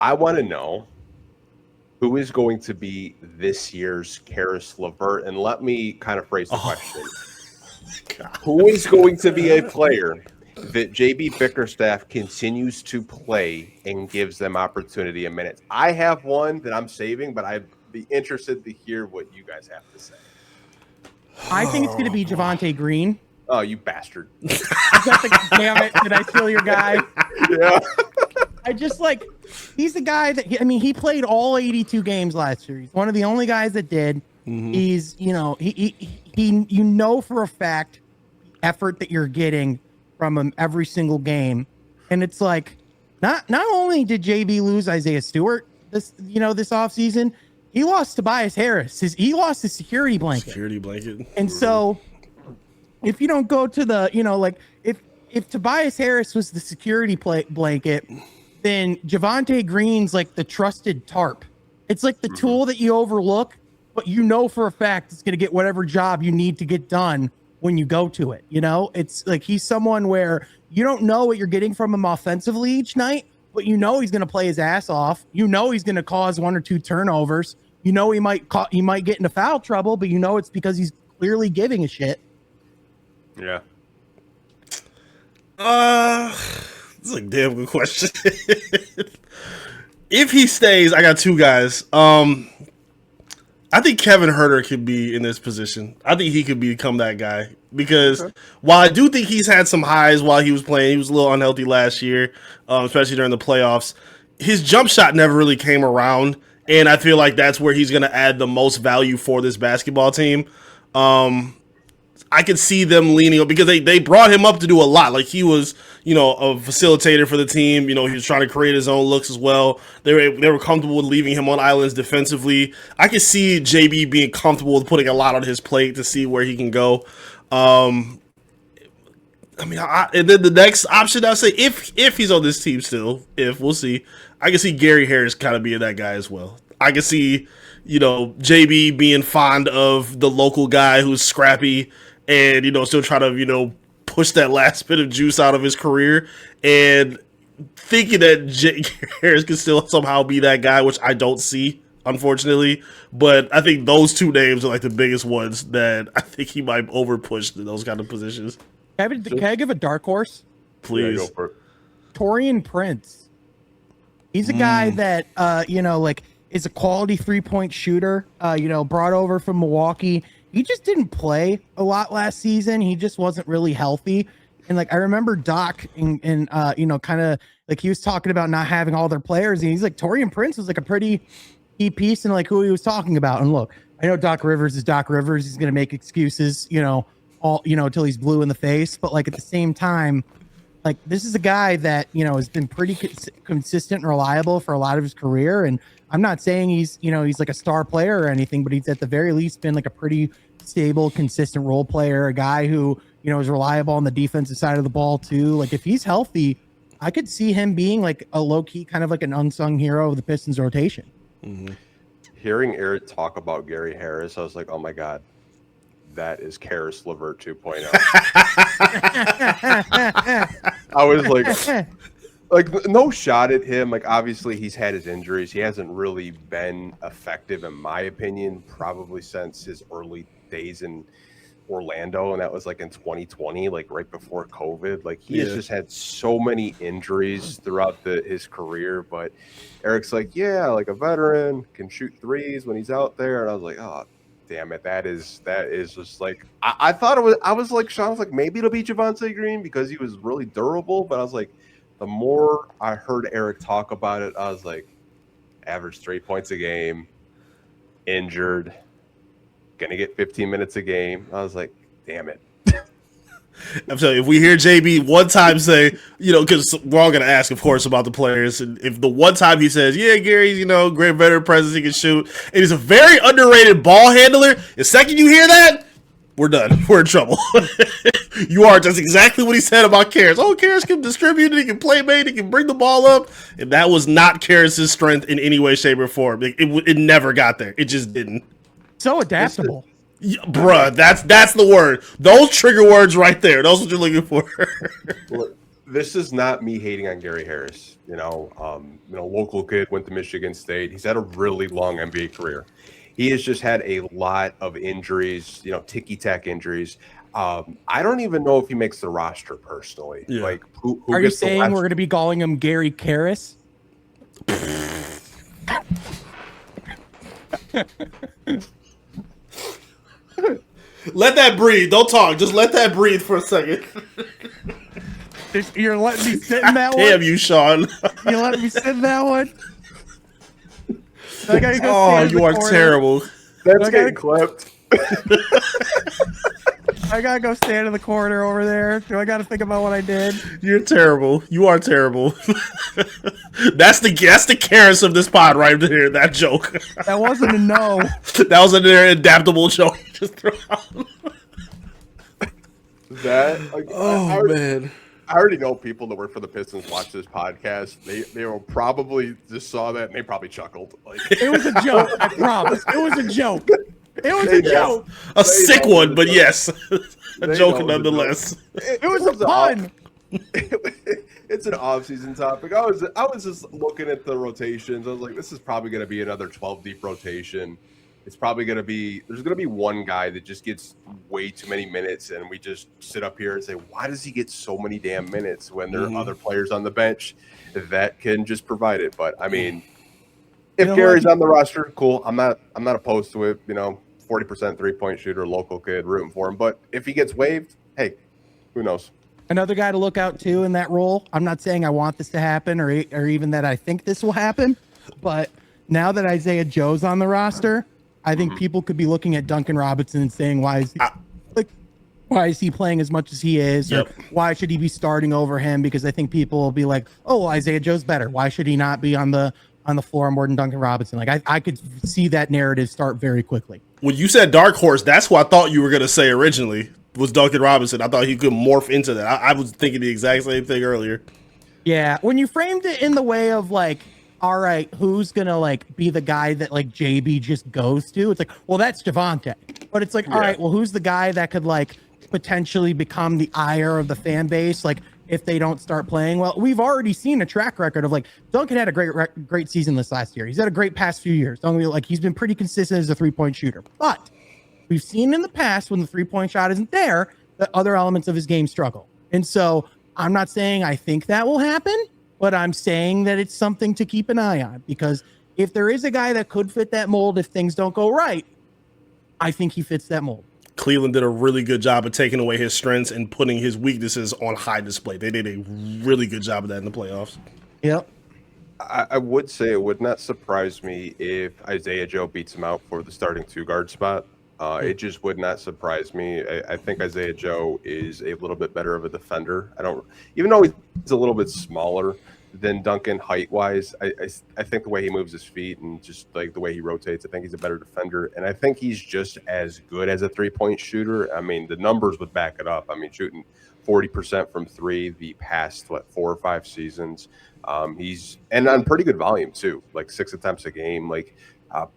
I want to know who is going to be this year's Karis LeVert, and let me kind of phrase the question: who is going to be a player that JB Bickerstaff continues to play and gives them opportunity in minutes? I have one that I'm saving, but I'd be interested to hear what you guys have to say. I think it's going to be Javonte Green. Oh, you bastard. Damn it. Did I steal your guy? Yeah. I just he's the guy that, he played all 82 games last year. He's one of the only guys that did. Mm-hmm. He's, he for a fact, effort that you're getting from him every single game. And it's like, not only did JB lose Isaiah Stewart this offseason, he lost Tobias Harris. He lost his security blanket. And so if you don't go to the, if Tobias Harris was the security blanket, then Javonte Green's like the trusted tarp. It's like the tool that you overlook, but for a fact it's going to get whatever job you need to get done when you go to it. It's like he's someone where you don't know what you're getting from him offensively each night, but he's going to play his ass off. He's going to cause 1 or 2 turnovers. He might get into foul trouble, but it's because he's clearly giving a shit. Yeah. This is a damn good question. If he stays, I got 2 guys. I think Kevin Huerter could be in this position. I think he could become that guy because while I do think he's had some highs while he was playing, he was a little unhealthy last year, especially during the playoffs. His jump shot never really came around, and I feel like that's where he's going to add the most value for this basketball team. I could see them leaning up because they brought him up to do a lot. Like he was, a facilitator for the team. He was trying to create his own looks as well. They were comfortable with leaving him on islands defensively. I could see JB being comfortable with putting a lot on his plate to see where he can go. And then the next option I'll say, if he's on this team still, we'll see, I can see Gary Harris kind of being that guy as well. I can see, JB being fond of the local guy who's scrappy and, still try to, push that last bit of juice out of his career, and thinking that Harris can still somehow be that guy, which I don't see, unfortunately. But I think those 2 names are like the biggest ones that I think he might overpush in those kind of positions. Can I give a dark horse? Please. Yeah, go for it. Taurean Prince. He's a guy that, is a quality 3-point shooter, brought over from Milwaukee. He just didn't play a lot last season. He just wasn't really healthy. And I remember Doc and kind of he was talking about not having all their players. And he's like, Taurean Prince was a pretty key piece in who he was talking about. And look, I know Doc Rivers is Doc Rivers. He's going to make excuses, until he's blue in the face. But at the same time, this is a guy that, has been pretty consistent and reliable for a lot of his career. And I'm not saying he's a star player or anything, but he's at the very least been a pretty stable, consistent role player, a guy who, is reliable on the defensive side of the ball too. If he's healthy, I could see him being a low key, kind of an unsung hero of the Pistons rotation. Mm-hmm. Hearing Eric talk about Gary Harris, I was like, oh my God, that is Karis LeVert 2.0. I was no shot at him. Obviously he's had his injuries. He hasn't really been effective, in my opinion, probably since his early days in Orlando. And that was in 2020, right before COVID. He has just had so many injuries throughout his career. But Eric's a veteran, can shoot threes when he's out there. And I was like, oh, damn it. That is just I thought it was, I was Sean, I was maybe it'll be Javonte Green because he was really durable. But I was the more I heard Eric talk about it, I was average 3 points a game, injured, gonna get 15 minutes a game. I was damn it. I'm telling you, if we hear JB one time say, because we're all going to ask, of course, about the players, and if the one time he says, yeah, Gary's, great veteran presence, he can shoot, and he's a very underrated ball handler, the second you hear that, we're done. We're in trouble. You are just exactly what he said about Karis. Oh, Karis can distribute it, he can play mate, he can bring the ball up, and that was not Karis' strength in any way, shape, or form. It never got there. It just didn't. So adaptable. Yeah, bruh, that's the word. Those trigger words right there. Those are what you're looking for. this is not me hating on Gary Harris. Local kid, went to Michigan State. He's had a really long NBA career. He has just had a lot of injuries, ticky-tack injuries. I don't even know if he makes the roster personally. Yeah. Like, who Are you gets the saying last- we're going to be calling him Gary Karras? Let that breathe. Don't talk. Just let that breathe for a second. You're letting me sit in that one? Damn you, Sean. You letting me sit in that one? I gotta go Oh, stand in you the are corner. terrible. That's I getting gotta- clipped. I gotta go stand in the corner over there. Do I gotta think about what I did? You're terrible. You are terrible. That's the Karras of this pod right there. That joke. That wasn't a no. That was another adaptable joke you just threw out. Man. I already know people that work for the Pistons watch this podcast. They will probably just saw that and they probably chuckled. Like, It was a joke. I promise. It was a joke. It was a joke. A sick one, but yes. A They joke know nonetheless. It was a pun. It's an off-season topic. I was just looking at the rotations. I was like, this is probably going to be another 12-deep rotation. It's probably going to be – there's going to be one guy that just gets way too many minutes, and we just sit up here and say, why does he get so many damn minutes when there are other players on the bench that can just provide it? But, I mean, if Gary's on the roster, cool. I'm not opposed to it. 40% three-point shooter, local kid, rooting for him. But if he gets waived, hey, who knows? Another guy to look out too in that role. I'm not saying I want this to happen or even that I think this will happen, but now that Isaiah Joe's on the roster, I think people could be looking at Duncan Robinson and saying, why is he playing as much as he is? Or why should he be starting over him? Because I think people will be like, oh, well, Isaiah Joe's better. Why should he not be on the floor more than Duncan Robinson? Like I could see that narrative start very quickly. When you said dark horse, that's what I thought you were going to say originally, was Duncan Robinson. I thought he could morph into that. I was thinking the exact same thing earlier. Yeah, when you framed it in the way of like, all right, who's going to like be the guy that like JB just goes to? It's like, well, that's Javonte. But it's like, all right, well, who's the guy that could like potentially become the ire of the fan base? Like if they don't start playing well, we've already seen a track record of like Duncan had a great season this last year. He's had a great past few years. Don't get me like he's been pretty consistent as a 3-point shooter, but we've seen in the past when the 3-point shot isn't there, that other elements of his game struggle. And so I'm not saying I think that will happen, but I'm saying that it's something to keep an eye on, because if there is a guy that could fit that mold, if things don't go right, I think he fits that mold. Cleveland did a really good job of taking away his strengths and putting his weaknesses on high display. They did a really good job of that in the playoffs. Yep. I would say it would not surprise me if Isaiah Joe beats him out for the starting 2-guard spot. It just would not surprise me. I think Isaiah Joe is a little bit better of a defender. Even though he's a little bit smaller than Duncan height-wise, I think the way he moves his feet and just like the way he rotates, I think he's a better defender. And I think he's just as good as a 3-point shooter. I mean, the numbers would back it up. I mean, shooting 40% from 3 the past 4 or 5 seasons. He's on pretty good volume too, like 6 attempts a game. Like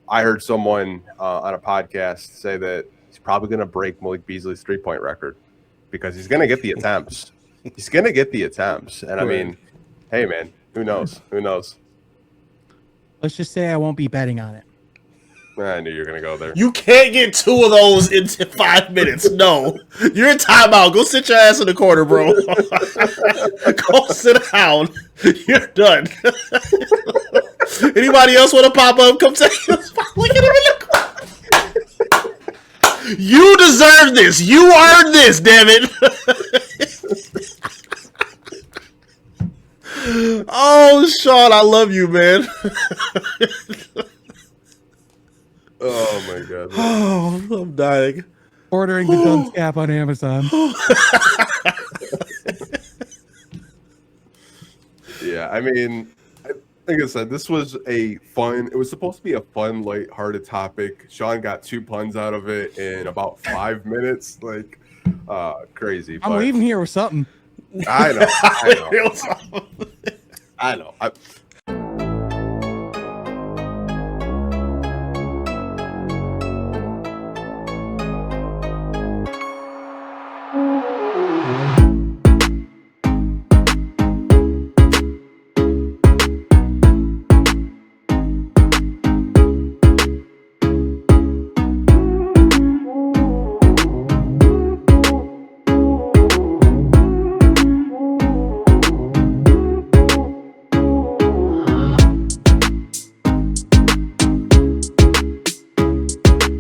I heard someone on a podcast say that he's probably going to break Malik Beasley's 3-point record because he's going to get the attempts. He's going to get the attempts. And I mean, hey man, who knows? Who knows? Let's just say I won't be betting on it. I knew you were going to go there. You can't get 2 of those in 5 minutes. No. You're in timeout. Go sit your ass in the corner, bro. Go sit down. You're done. Anybody else want to pop up? Come take us. Look at him in the corner. You deserve this. You earned this, damn it. Oh, Sean, I love you, man. Oh my god. Oh, I'm dying. Ordering the Dunks app on Amazon. Yeah, I mean, like I said, this was it was supposed to be a fun, light-hearted topic. Sean got 2 puns out of it in about 5 minutes. Like, crazy. I'm leaving here with something. I know. I know.